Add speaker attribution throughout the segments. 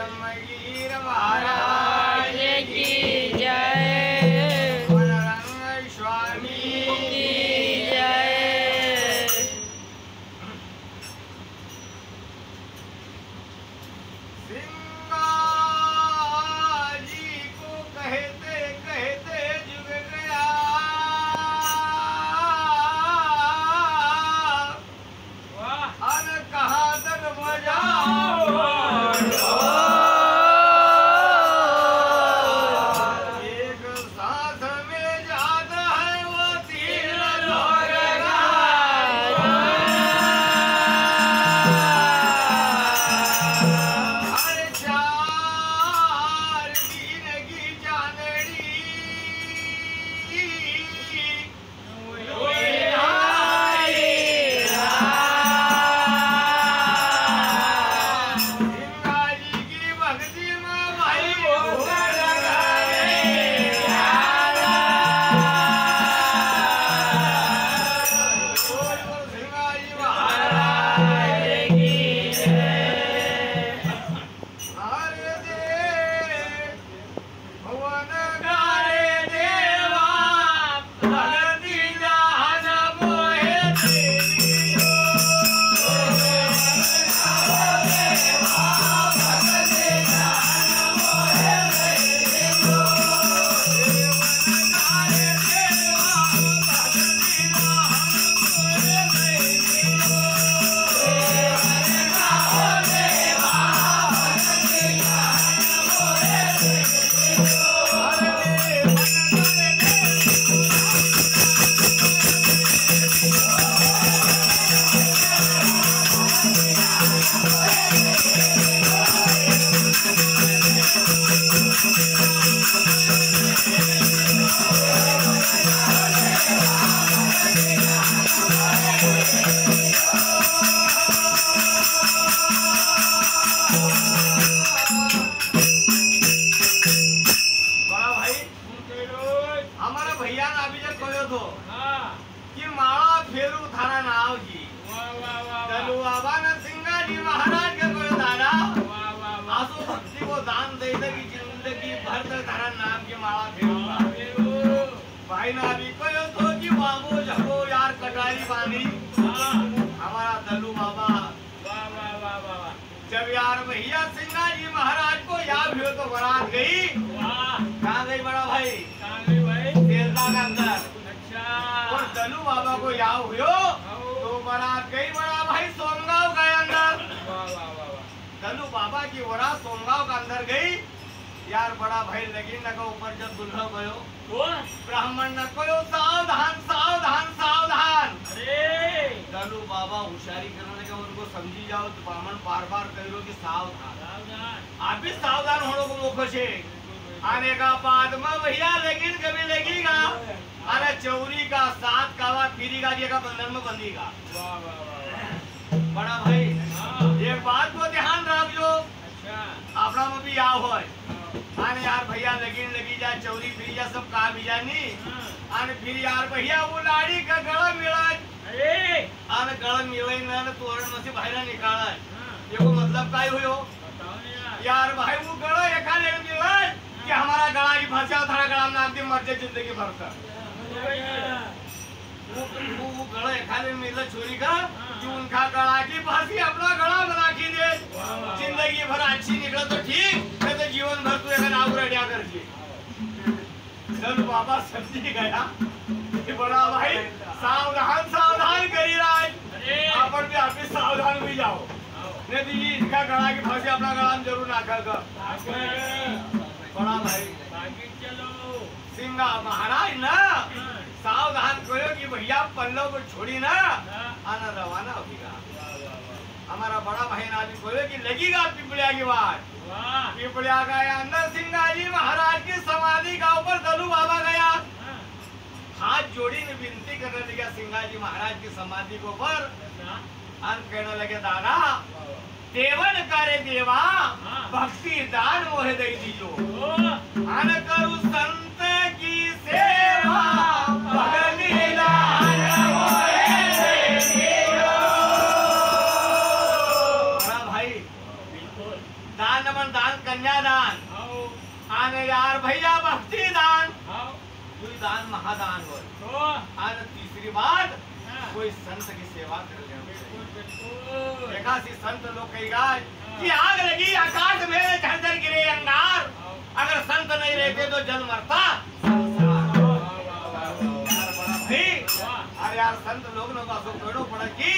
Speaker 1: ब्रह्मगीर महाराज की जय, रंग स्वामी की जय। सिंगाजी को कहते कहते जुग गया, अन कहा तक मजा जब यार भैया सिंगाजी महाराज को याद हुई तो बारात गई। कहाँ गई बड़ा भाई? तेरदा के अंदर। अच्छा। और दलू बाबा को याद हुई तो बारात गई बड़ा भाई सोमगांव के अंदर। दलू बाबा की बारात सोमगांव के अंदर गई। यार बड़ा भाई लगी न का ऊपर जब दुल्हा गयो ब्राह्मण न कहो सावधान सावधान सावधान। अरे दलू बाबा होशियारी करने लगे, उनको समझी जाओ तो ब्राह्मण बार बार कह लो कि सावधान, आप भी सावधान होने को मौके से आने का बाद में भैया लेकिन कभी लगेगा अरे चौरी का साथ कावा फिरीगा का बंधन में बंधीगा। बड़ा भाई एक बात को ध्यान रखो, अपना में भी आओ है आने यार भैया लगी जा चौरी फिरी जा सब कहा भी जानी आने फिर यार भैया वो लाड़ी का गला मिला। अरे आने गला मिले ना तोरण में से बाहर निकाला देखो मतलब काय हुयो यार भाई वो गला एका ले मिला कि हमारा गला की फंसा थारा गला में आदमी मर जाए जिंदगी भर का। वो गला एका ले मिला चोरी का कि उनका गला की फांसी अपना गला बना के दे जिंदगी भर अच्छी निकले तो ठीक, नहीं तो जीवन भर तू एक नाव रेडिया कर जी। दलू बाबा समझी गया कि बड़ा भाई सावधान सावधान करी रहा है, अपन भी आप सावधान भी जाओ नहीं तो इनका गला की फांसी अपना गला में जरूर ना कर। बड़ा भाई चलो सिंगा महाराज ना सावधान करो कि भैया पल्लव को छोड़ी ना आना रवाना होगा। हमारा बड़ा भाई नाजी बोले कि लगेगा पिपलिया की बात। पिपलिया का अंदर सिंगाजी महाराज की समाधि का ऊपर दलू बाबा गया, हाथ जोड़ी ने विनती करने लगा सिंगाजी महाराज की समाधि को ऊपर कहने लगे दादा देवन करे देवा भक्ति दान मोहे दे दीजो अन करू संत की सेवा भगति दान मोहे दे दीजो। बड़ा भाई बिल्कुल दान मन दान कन्यादान आणि यार भैया भक्ती दान कोई दान महादान हो और तीसरी बात कोई संत की सेवा कर ले। एकासी संत लोग कहेगा कि आग लगी आकाश में झरझर गिरे अंगार, अगर संत नहीं रहते तो जल मरता अरे यार संत लोग पेड़ों पड़ा कि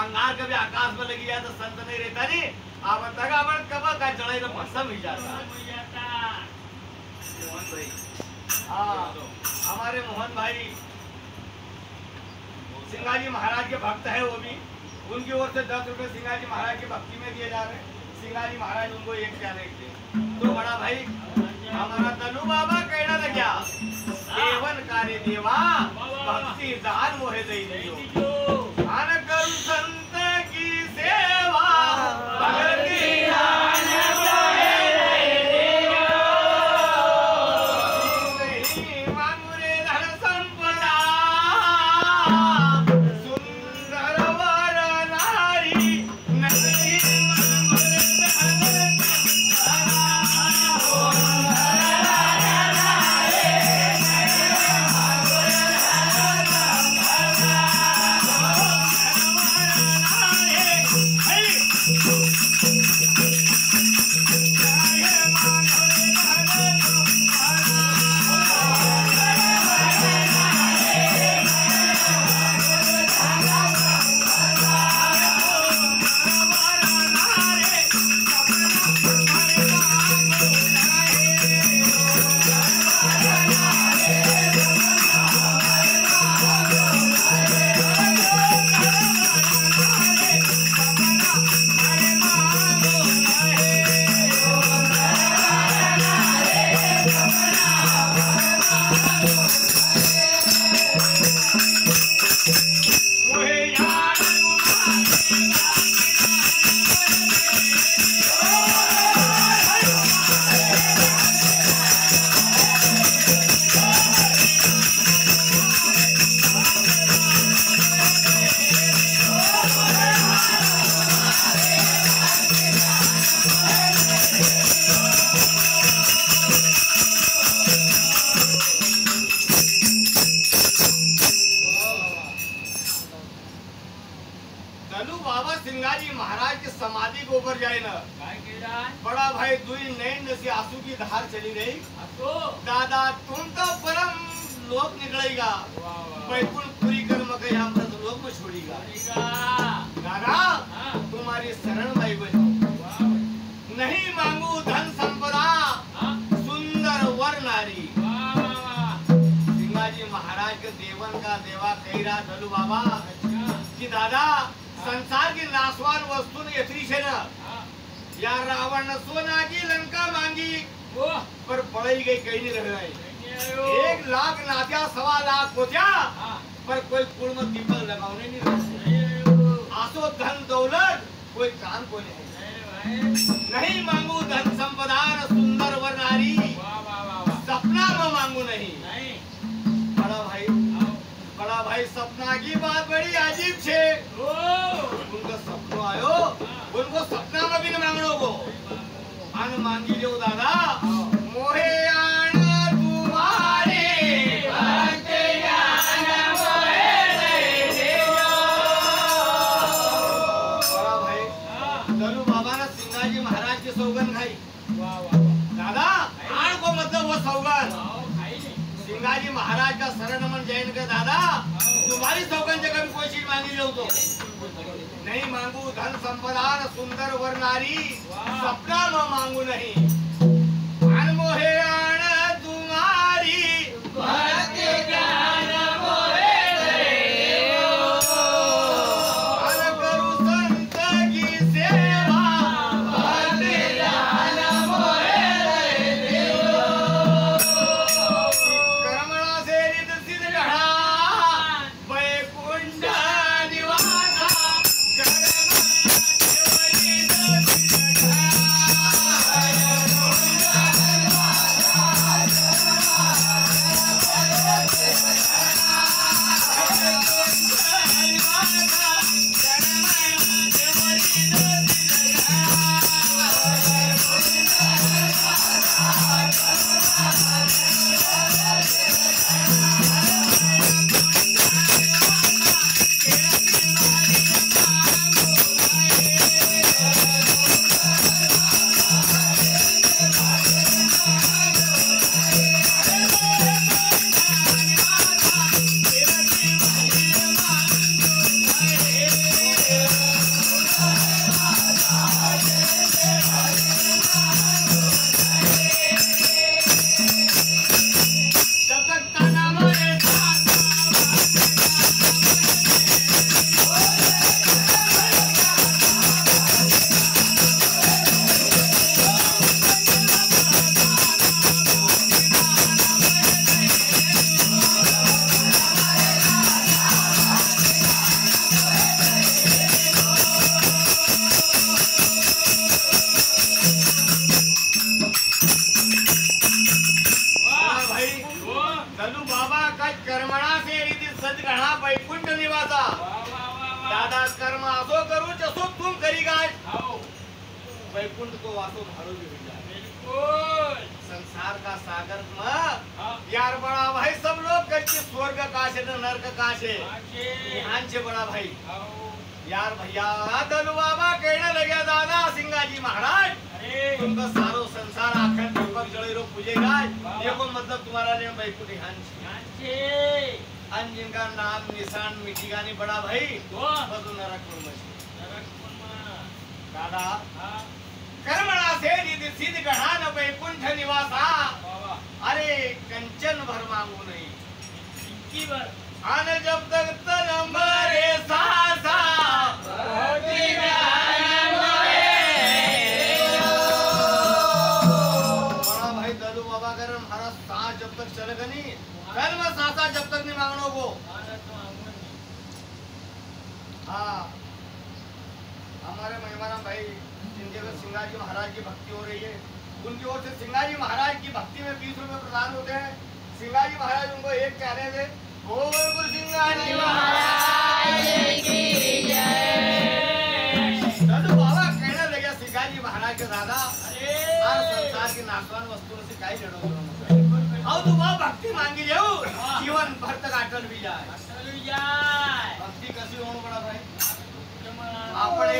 Speaker 1: अंगार कभी आकाश में लगी जाए तो संत नहीं रहता नहीं आप तगा बड़ कब का चढ़ाई तो भस्म ही जाता। मोहन भाई हमारे मोहन भाई सिंगाजी महाराज के भक्त है, वो भी उनकी ओर से 10 रुपए सिंगाजी महाराज की भक्ति में दिए जा रहे हैं। सिंगाजी महाराज उनको एक प्याले तो बड़ा भाई हमारा तनु बाबा कहना लगा देवन कार्य देवा भक्ति दान मोहे दई दियो आन करू संत की सेवा भक्ति दान मोहे दई दियो नहीं मांगू रे धन संपदा सुंदर वर नारी नहीं मांगू रे धन समाधि के ऊपर जाए ना बड़ा भाई दुई नैन से आंसू की धार चली रही दादा तुम तो परम लोक निकलेगा पूरी कर्म के यहाँ पर लोक में छोड़ेगा दादा तुम्हारी शरण भाई बनो नहीं मांगू धन संपदा सुंदर वर नारी। सिंगाजी महाराज के देवन का देवा कही रहा दलू बाबा कि दादा संसार की नाशवान वस्तु ने यथरी से ना यार रावण ने सोना की लंका मांगी पर पढ़ाई गई कहीं नहीं रह गई 1 लाख नात्या 1.25 लाख पोत्या पर कोई कुल में दीपक लगाने नहीं रहे आसो धन दौलत कोई काम को नहीं मांगू धन संपदा सुंदर वर नारी सपना में मांगू नहीं। बड़ा भाई सपना की बात बड़ी अजीब छे उनको सपनो आयो उनको सपना में भी न मांगनो को अन मांगी लो दादा मोहे आन तुम्हारे भक्त ज्ञान मोहे दे दियो। बड़ा भाई दलू बाबा ने सिंगाजी महाराज की सौगंध खाई दादा आन को मतलब वो सौगंध सिंगाजी महाराज का शरण नमन जैन के दादा तुम्हारी सौगंध जगह भी कोई चीज मांगी लो तो नहीं मांगू धन संपदा सुंदर वर नारी सपना में मांगू नहीं अनमोहे आन तुम्हारी भक्ति ज्ञान मोहे दे अन करू संत की सेवा भक्ति ज्ञान मोहे दे कर्मणा से रिद्ध सिद्ध गढ़ा वैकुंठ निवासा कर्म देवरी दादा कर्म असो करू जसो तुम करी गाय वैकुंठ को वासो धारो बिल्कुल संसार का सागर में यार बड़ा भाई सब लोग कहते स्वर्ग का से नरक का से ध्यान से बड़ा भाई यार भैया दलू बाबा कहने लगे दादा सिंगाजी महाराज तुमका सारो संसार आखिर दीपक जड़े रो पूजेगा ये को मतलब तुम्हारा लिए वैकुंठ ध्यान से अन जिनका नाम निशान मिटेगा नहीं बड़ा भाई बदू नरक दादा कर्मणा से रिद्धि सिद्ध गढ़ान वैकुंठ निवासा अरे कंचन भर मांगू नहीं आने जब तक तनम्बरे सासा बड़ा भाई दलू बाबा कर हमारा सांस जब तक चलेगा नहीं कर्म सासा जब तक नहीं मांगनो को हाँ हमारे मेहमान भाई जिनके पर सिंगाजी महाराज की भक्ति हो रही है उनकी ओर से सिंगाजी महाराज की भक्ति में 20 रुपए प्रदान होते हैं। सिंगाजी महाराज उनको एक कहने थे गोवर्धन सिंगाजी महाराज की जय। दादू बाबा कहने लगे सिंगाजी महाराज के दादा हर संसार की नाशवान वस्तुओं से काई लड़ो और तू वह भक्ति मांगी जाओ जीवन भर तक अटल भी जाए भक्ति कैसी होना बड़ा भाई आपने